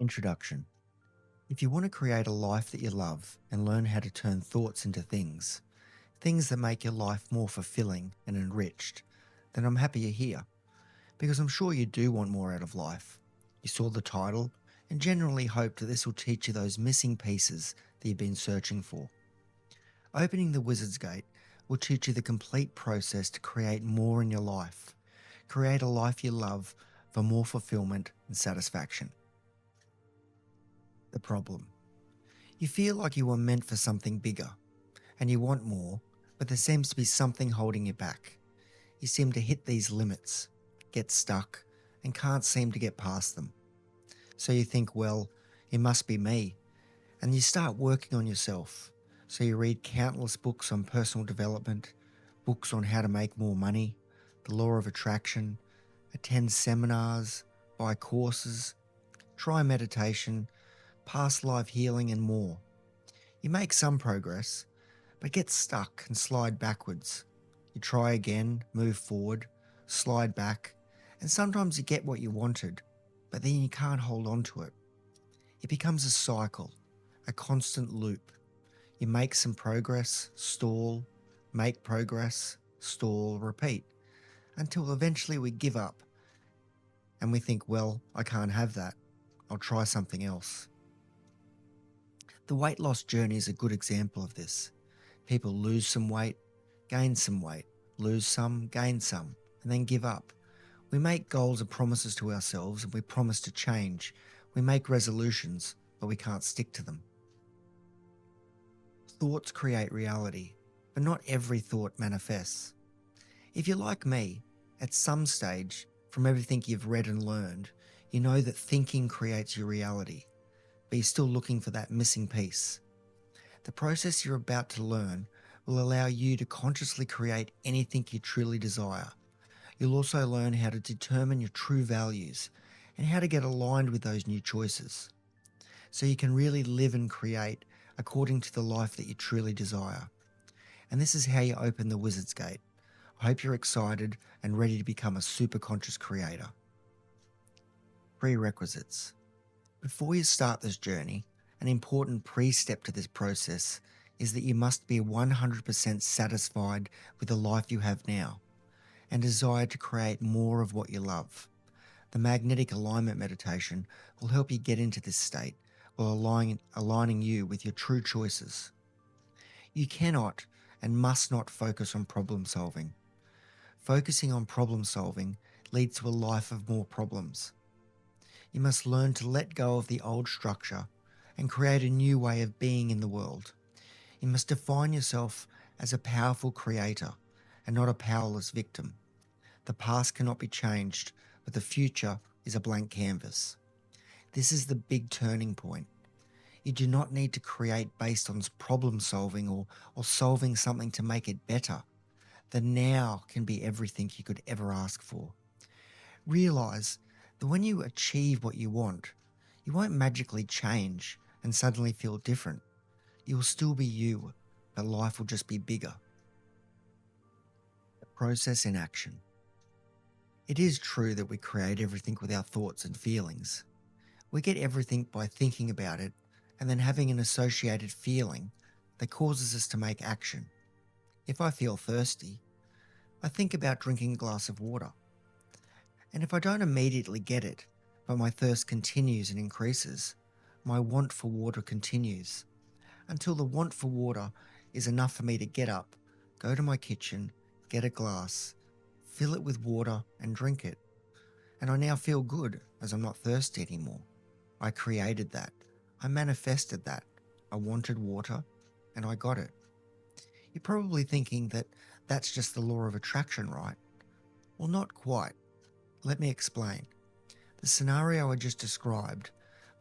Introduction. If you want to create a life that you love and learn how to turn thoughts into things that make your life more fulfilling and enriched, then I'm happy you're here, because I'm sure you do want more out of life. You saw the title and generally hope that this will teach you those missing pieces that you've been searching for. Opening the Wizard's Gate will teach you the complete process to create more in your life. Create a life you love for more fulfillment and satisfaction. The problem. You feel like you were meant for something bigger, and you want more, but there seems to be something holding you back. You seem to hit these limits, get stuck, and can't seem to get past them. So you think, well, it must be me, and you start working on yourself. So you read countless books on personal development, books on how to make more money, the law of attraction, attend seminars, buy courses, try meditation, past life healing, and more. You make some progress, but get stuck and slide backwards. You try again, move forward, slide back, and sometimes you get what you wanted, but then you can't hold on to it. It becomes a cycle, a constant loop. You make some progress, stall, make progress, stall, repeat, until eventually we give up and we think, well, I can't have that. I'll try something else. The weight loss journey is a good example of this. People lose some weight, gain some weight, lose some, gain some, and then give up. We make goals and promises to ourselves, and we promise to change. We make resolutions, but we can't stick to them. Thoughts create reality, but not every thought manifests. If you're like me, at some stage, from everything you've read and learned, you know that thinking creates your reality, but you're still looking for that missing piece. The process you're about to learn will allow you to consciously create anything you truly desire. You'll also learn how to determine your true values and how to get aligned with those new choices, so you can really live and create according to the life that you truly desire. And this is how you open the Wizard's Gate. I hope you're excited and ready to become a super conscious creator. Prerequisites. Before you start this journey, an important pre-step to this process is that you must be 100% satisfied with the life you have now and desire to create more of what you love. The magnetic alignment meditation will help you get into this state while aligning you with your true choices. You cannot and must not focus on problem solving. Focusing on problem solving leads to a life of more problems. You must learn to let go of the old structure and create a new way of being in the world. You must define yourself as a powerful creator and not a powerless victim. The past cannot be changed, but the future is a blank canvas. This is the big turning point. You do not need to create based on problem solving or solving something to make it better. The now can be everything you could ever ask for. Realize that when you achieve what you want, you won't magically change and suddenly feel different. You will still be you, but life will just be bigger. The process in action. It is true that we create everything with our thoughts and feelings. We get everything by thinking about it and then having an associated feeling that causes us to make action. If I feel thirsty, I think about drinking a glass of water. And if I don't immediately get it, but my thirst continues and increases, my want for water continues, until the want for water is enough for me to get up, go to my kitchen, get a glass, fill it with water and drink it. And I now feel good as I'm not thirsty anymore. I created that. I manifested that. I wanted water and I got it. You're probably thinking that that's just the law of attraction, right? Well, not quite. Let me explain. The scenario I just described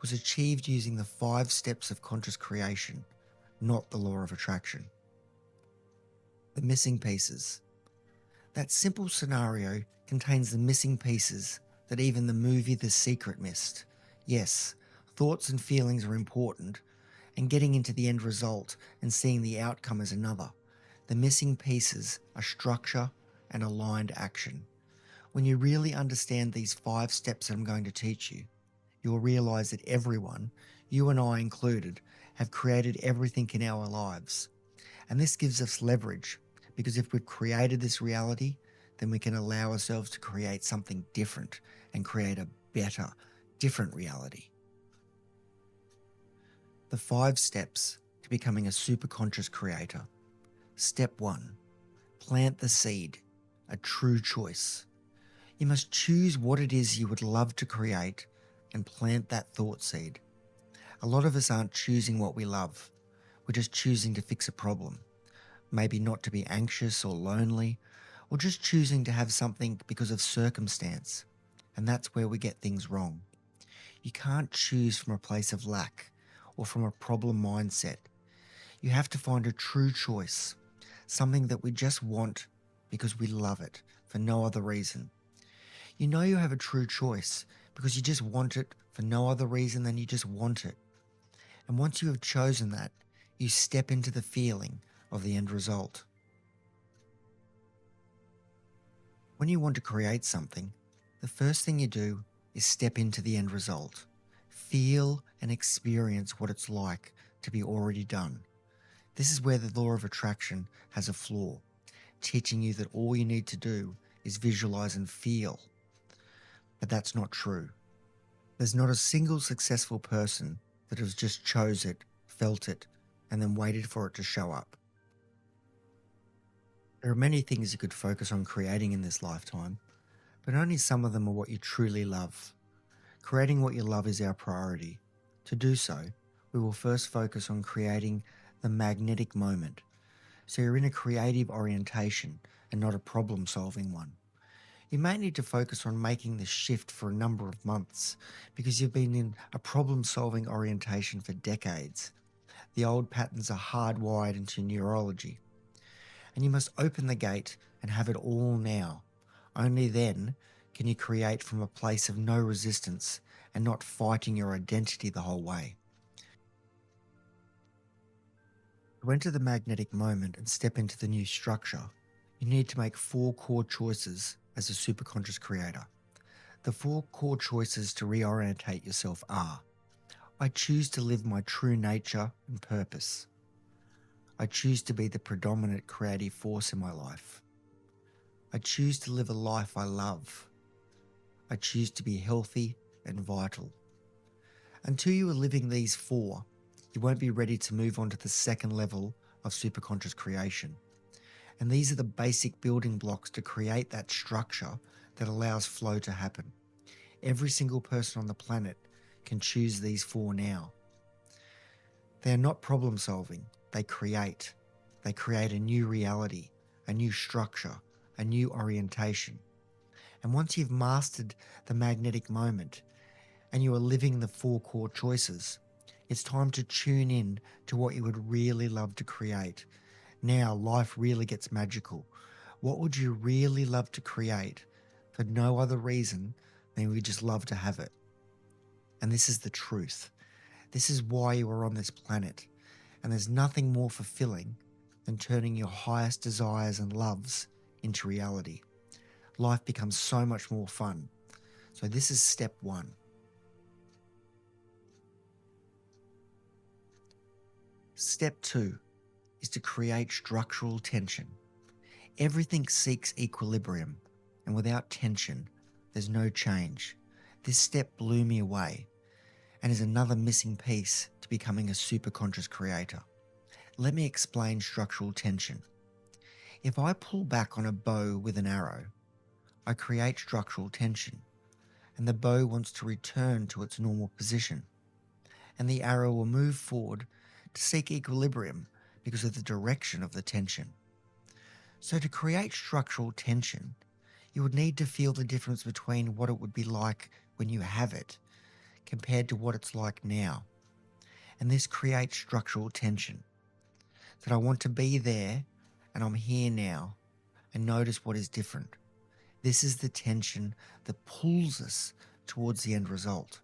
was achieved using the 5 steps of conscious creation, not the law of attraction. The missing pieces. That simple scenario contains the missing pieces that even the movie The Secret missed. Yes, thoughts and feelings are important, and getting into the end result and seeing the outcome is another. The missing pieces are structure and aligned action. When you really understand these 5 steps that I'm going to teach you, you'll realize that everyone, you and I included, have created everything in our lives. And this gives us leverage because if we've created this reality, then we can allow ourselves to create something different and create a better, different reality. The 5 steps to becoming a superconscious creator. Step 1, plant the seed, a true choice. You must choose what it is you would love to create and plant that thought seed. A lot of us aren't choosing what we love. We're just choosing to fix a problem. Maybe not to be anxious or lonely, or just choosing to have something because of circumstance. And that's where we get things wrong. You can't choose from a place of lack or from a problem mindset. You have to find a true choice, something that we just want because we love it for no other reason. You know you have a true choice because you just want it for no other reason than you just want it. And once you have chosen that, you step into the feeling of the end result. When you want to create something, the first thing you do is step into the end result. Feel and experience what it's like to be already done. This is where the law of attraction has a flaw, teaching you that all you need to do is visualize and feel. But that's not true. There's not a single successful person that has just chose it, felt it, and then waited for it to show up. There are many things you could focus on creating in this lifetime, but only some of them are what you truly love. Creating what you love is our priority. To do so, we will first focus on creating the magnetic moment. So you're in a creative orientation and not a problem-solving one. You may need to focus on making this shift for a number of months because you've been in a problem-solving orientation for decades. The old patterns are hardwired into neurology. And you must open the gate and have it all now. Only then can you create from a place of no resistance and not fighting your identity the whole way. To enter the magnetic moment and step into the new structure, you need to make 4 core choices as a superconscious creator. The 4 core choices to reorientate yourself are: I choose to live my true nature and purpose. I choose to be the predominant creative force in my life. I choose to live a life I love. I choose to be healthy and vital. Until you are living these 4, you won't be ready to move on to the second level of superconscious creation. And these are the basic building blocks to create that structure that allows flow to happen. Every single person on the planet can choose these 4 now. They are not problem solving, they create. They create a new reality, a new structure, a new orientation. And once you've mastered the magnetic moment and you are living the 4 core choices, it's time to tune in to what you would really love to create. Now life really gets magical. What would you really love to create for no other reason than we just love to have it? And this is the truth. This is why you are on this planet. And there's nothing more fulfilling than turning your highest desires and loves into reality. Life becomes so much more fun. So this is step 1. Step 2 is to create structural tension. Everything seeks equilibrium, and without tension, there's no change. This step blew me away and is another missing piece to becoming a superconscious creator. Let me explain structural tension. If I pull back on a bow with an arrow, I create structural tension, and the bow wants to return to its normal position, and the arrow will move forward to seek equilibrium because of the direction of the tension. So to create structural tension, you would need to feel the difference between what it would be like when you have it compared to what it's like now. And this creates structural tension. That I want to be there and I'm here now and notice what is different. This is the tension that pulls us towards the end result.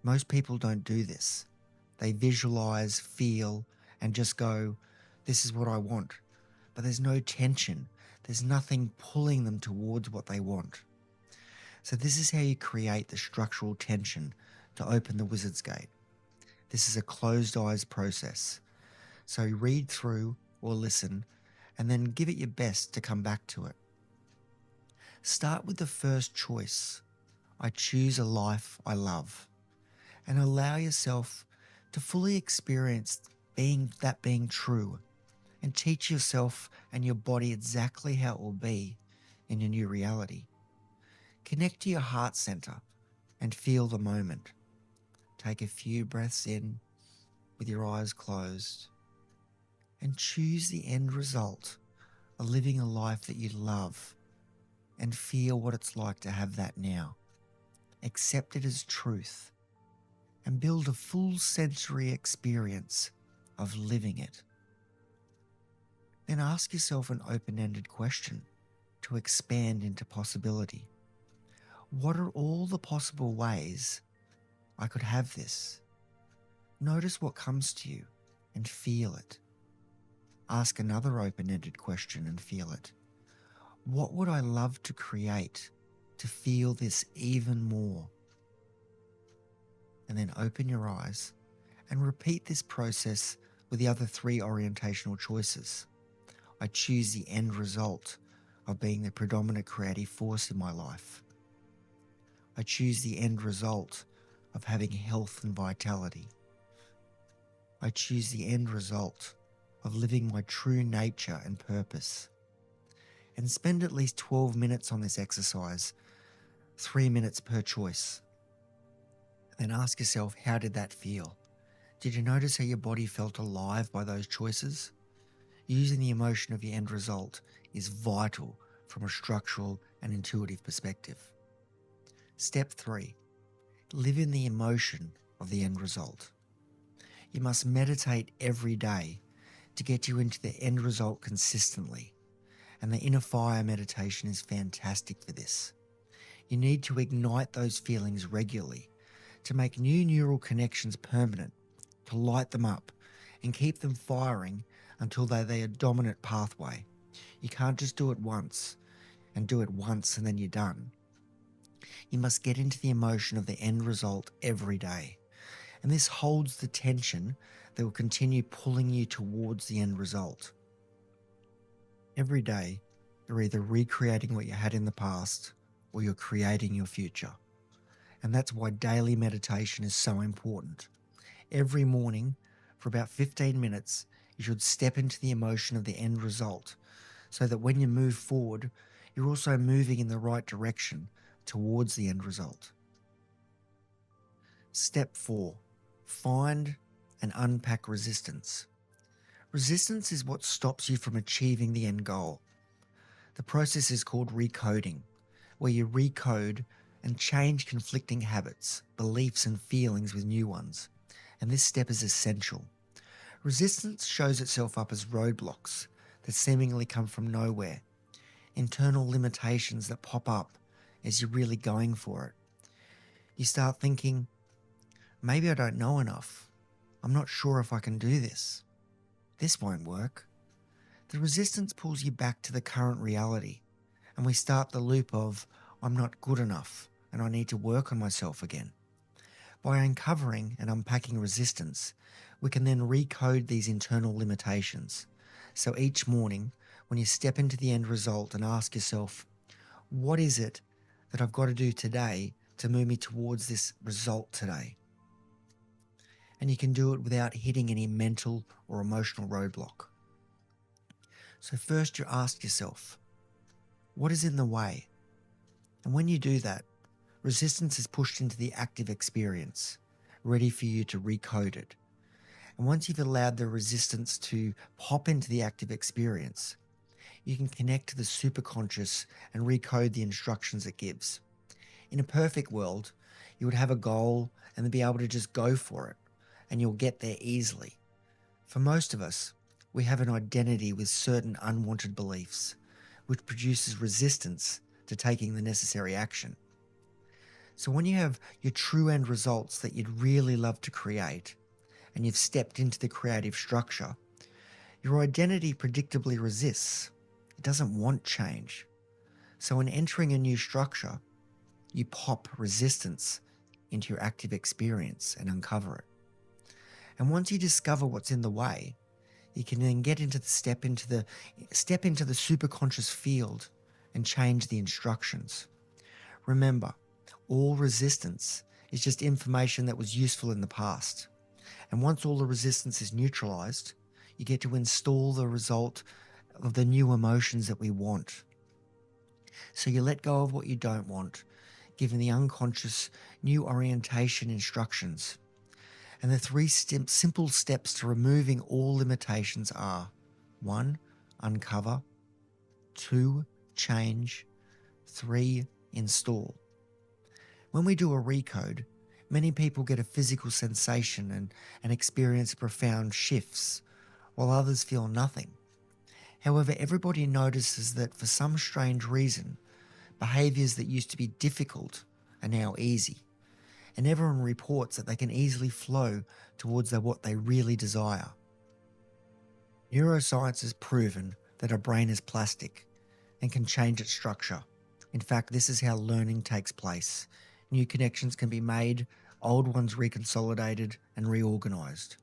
Most people don't do this. They visualize, feel, and just go, this is what I want. But there's no tension. There's nothing pulling them towards what they want. So this is how you create the structural tension to open the wizard's gate. This is a closed eyes process. So read through or listen and then give it your best to come back to it. Start with the first choice. I choose a life I love. And allow yourself to fully experience being true, and teach yourself and your body exactly how it will be in your new reality. Connect to your heart center and feel the moment. Take a few breaths in with your eyes closed and choose the end result of living a life that you love, and feel what it's like to have that now. Accept it as truth and build a full sensory experience of living it. Then ask yourself an open-ended question to expand into possibility. What are all the possible ways I could have this? Notice what comes to you and feel it. Ask another open-ended question and feel it. What would I love to create to feel this even more? And then open your eyes and repeat this process with the other 3 orientational choices. I choose the end result of being the predominant creative force in my life. I choose the end result of having health and vitality. I choose the end result of living my true nature and purpose. And spend at least 12 minutes on this exercise, 3 minutes per choice. Then ask yourself, how did that feel? Did you notice how your body felt alive by those choices? Using the emotion of your end result is vital from a structural and intuitive perspective. Step 3, live in the emotion of the end result. You must meditate every day to get you into the end result consistently. And the inner fire meditation is fantastic for this. You need to ignite those feelings regularly to make new neural connections permanent, to light them up and keep them firing until they're their dominant pathway. You can't just do it once and then you're done. You must get into the emotion of the end result every day. And this holds the tension that will continue pulling you towards the end result. Every day, you're either recreating what you had in the past or you're creating your future. And that's why daily meditation is so important. Every morning, for about 15 minutes, you should step into the emotion of the end result so that when you move forward, you're also moving in the right direction towards the end result. Step 4, find and unpack resistance. Resistance is what stops you from achieving the end goal. The process is called recoding, where you recode and change conflicting habits, beliefs, and feelings with new ones. And this step is essential. Resistance shows itself up as roadblocks that seemingly come from nowhere, internal limitations that pop up as you're really going for it. You start thinking, maybe I don't know enough. I'm not sure if I can do this. This won't work. The resistance pulls you back to the current reality, and we start the loop of, I'm not good enough and I need to work on myself again. By uncovering and unpacking resistance, we can then recode these internal limitations. So each morning, when you step into the end result and ask yourself, what is it that I've got to do today to move me towards this result today? And you can do it without hitting any mental or emotional roadblock. So first you ask yourself, what is in the way? And when you do that, resistance is pushed into the active experience, ready for you to recode it. And once you've allowed the resistance to pop into the active experience, you can connect to the superconscious and recode the instructions it gives. In a perfect world, you would have a goal and then be able to just go for it, and you'll get there easily. For most of us, we have an identity with certain unwanted beliefs, which produces resistance to taking the necessary action. So when you have your true end results that you'd really love to create, and you've stepped into the creative structure, your identity predictably resists. It doesn't want change. So in entering a new structure, you pop resistance into your active experience and uncover it. And once you discover what's in the way, you can then get into the step into the superconscious field and change the instructions. Remember, all resistance is just information that was useful in the past. And once all the resistance is neutralized, you get to install the result of the new emotions that we want. So you let go of what you don't want, giving the unconscious new orientation instructions. And the three simple steps to removing all limitations are: 1, uncover; 2, change; 3, install. When we do a recode, many people get a physical sensation and experience profound shifts, while others feel nothing. However, everybody notices that for some strange reason, behaviours that used to be difficult are now easy, and everyone reports that they can easily flow towards what they really desire. Neuroscience has proven that our brain is plastic and can change its structure. In fact, this is how learning takes place. New connections can be made, old ones reconsolidated and reorganized.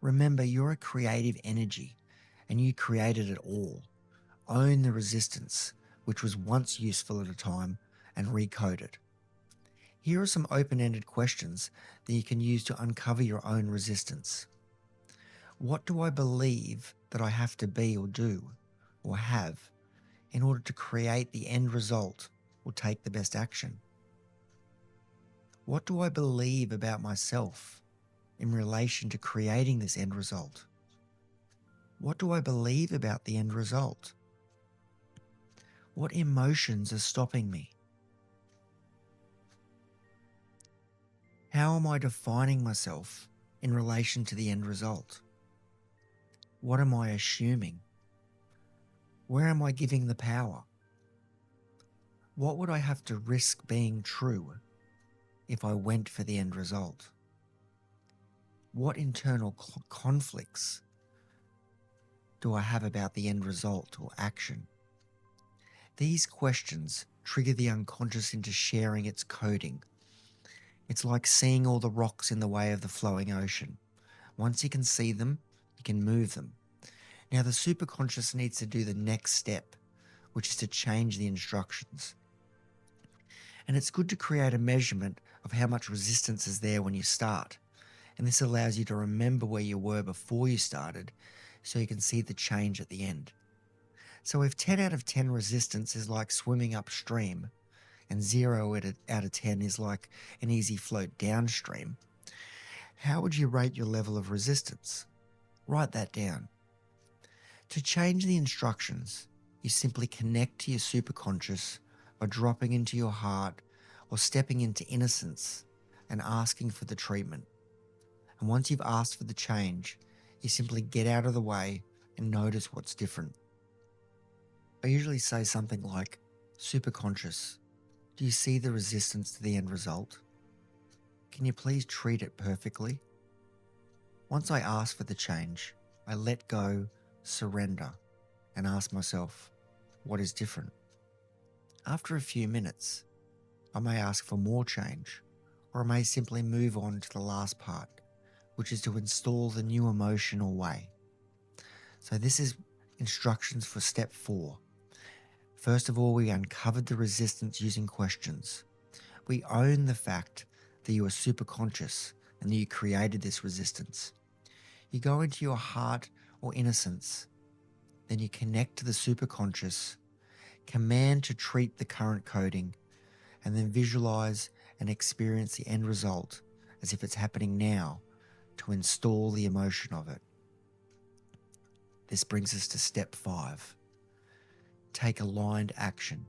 Remember, you're a creative energy and you created it all. Own the resistance, which was once useful at a time, and recode it. Here are some open-ended questions that you can use to uncover your own resistance. What do I believe that I have to be or do or have in order to create the end result or take the best action? What do I believe about myself in relation to creating this end result? What do I believe about the end result? What emotions are stopping me? How am I defining myself in relation to the end result? What am I assuming? Where am I giving the power? What would I have to risk being true if I went for the end result? What internal conflicts do I have about the end result or action? These questions trigger the unconscious into sharing its coding. It's like seeing all the rocks in the way of the flowing ocean. Once you can see them, you can move them. Now the superconscious needs to do the next step, which is to change the instructions. And it's good to create a measurement of how much resistance is there when you start. And this allows you to remember where you were before you started, so you can see the change at the end. So if 10 out of 10 resistance is like swimming upstream, and 0 out of 10 is like an easy float downstream, how would you rate your level of resistance? Write that down. To change the instructions, you simply connect to your superconscious by dropping into your heart or stepping into innocence and asking for the treatment. And once you've asked for the change, you simply get out of the way and notice what's different. I usually say something like, "Superconscious, do you see the resistance to the end result? Can you please treat it perfectly?" Once I ask for the change, I let go, surrender, and ask myself, what is different? After a few minutes, I may ask for more change, or I may simply move on to the last part, which is to install the new emotional way. So this is instructions for step 4. First of all, we uncovered the resistance using questions. We own the fact that you are superconscious and that you created this resistance. You go into your heart or innocence, then you connect to the superconscious, command to treat the current coding, and then visualize and experience the end result as if it's happening now to install the emotion of it. This brings us to step 5. Take aligned action.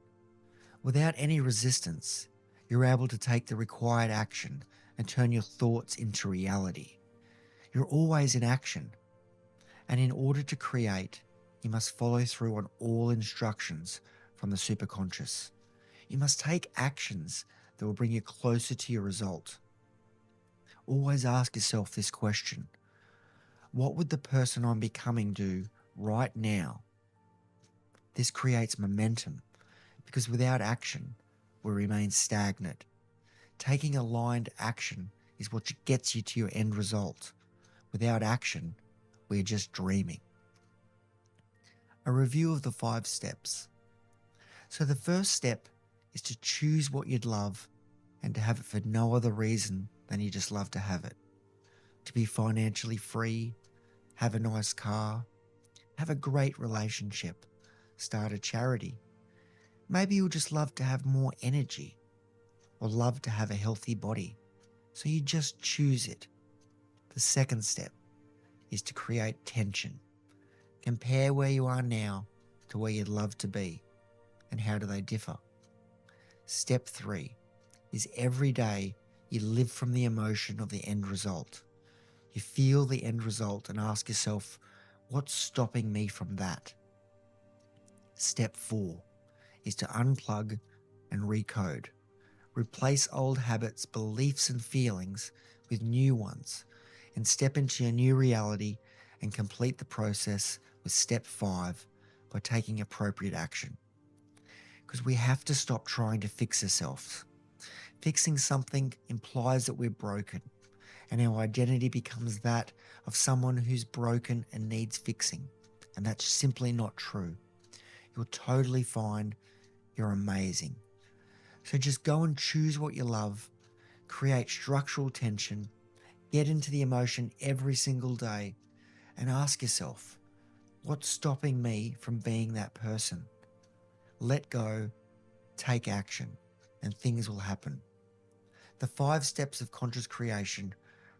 Without any resistance, you're able to take the required action and turn your thoughts into reality. You're always in action. And in order to create, you must follow through on all instructions from the superconscious. You must take actions that will bring you closer to your result. Always ask yourself this question: what would the person I'm becoming do right now? This creates momentum, because without action, we remain stagnant. Taking aligned action is what gets you to your end result. Without action, we're just dreaming. A review of the 5 steps. So the first step is to choose what you'd love and to have it for no other reason than you just love to have it. To be financially free, have a nice car, have a great relationship, start a charity. Maybe you'll just love to have more energy or love to have a healthy body. So you just choose it. The second step is to create tension. Compare where you are now to where you'd love to be, and how do they differ. Step 3 is every day you live from the emotion of the end result. You feel the end result and ask yourself, what's stopping me from that? Step 4 is to unplug and recode. Replace old habits, beliefs and feelings with new ones, and step into your new reality and complete the process with step 5 by taking appropriate action. Because we have to stop trying to fix ourselves. Fixing something implies that we're broken, and our identity becomes that of someone who's broken and needs fixing. And that's simply not true. You're totally fine. You're amazing. So just go and choose what you love, create structural tension, get into the emotion every single day, and ask yourself, what's stopping me from being that person? Let go, take action, and things will happen. The 5 steps of conscious creation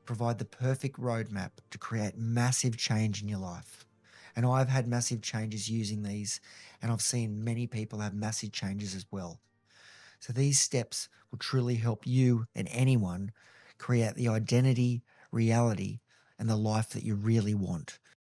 provide the perfect roadmap to create massive change in your life. And I've had massive changes using these, and I've seen many people have massive changes as well. So these steps will truly help you and anyone create the identity, reality, and the life that you really want.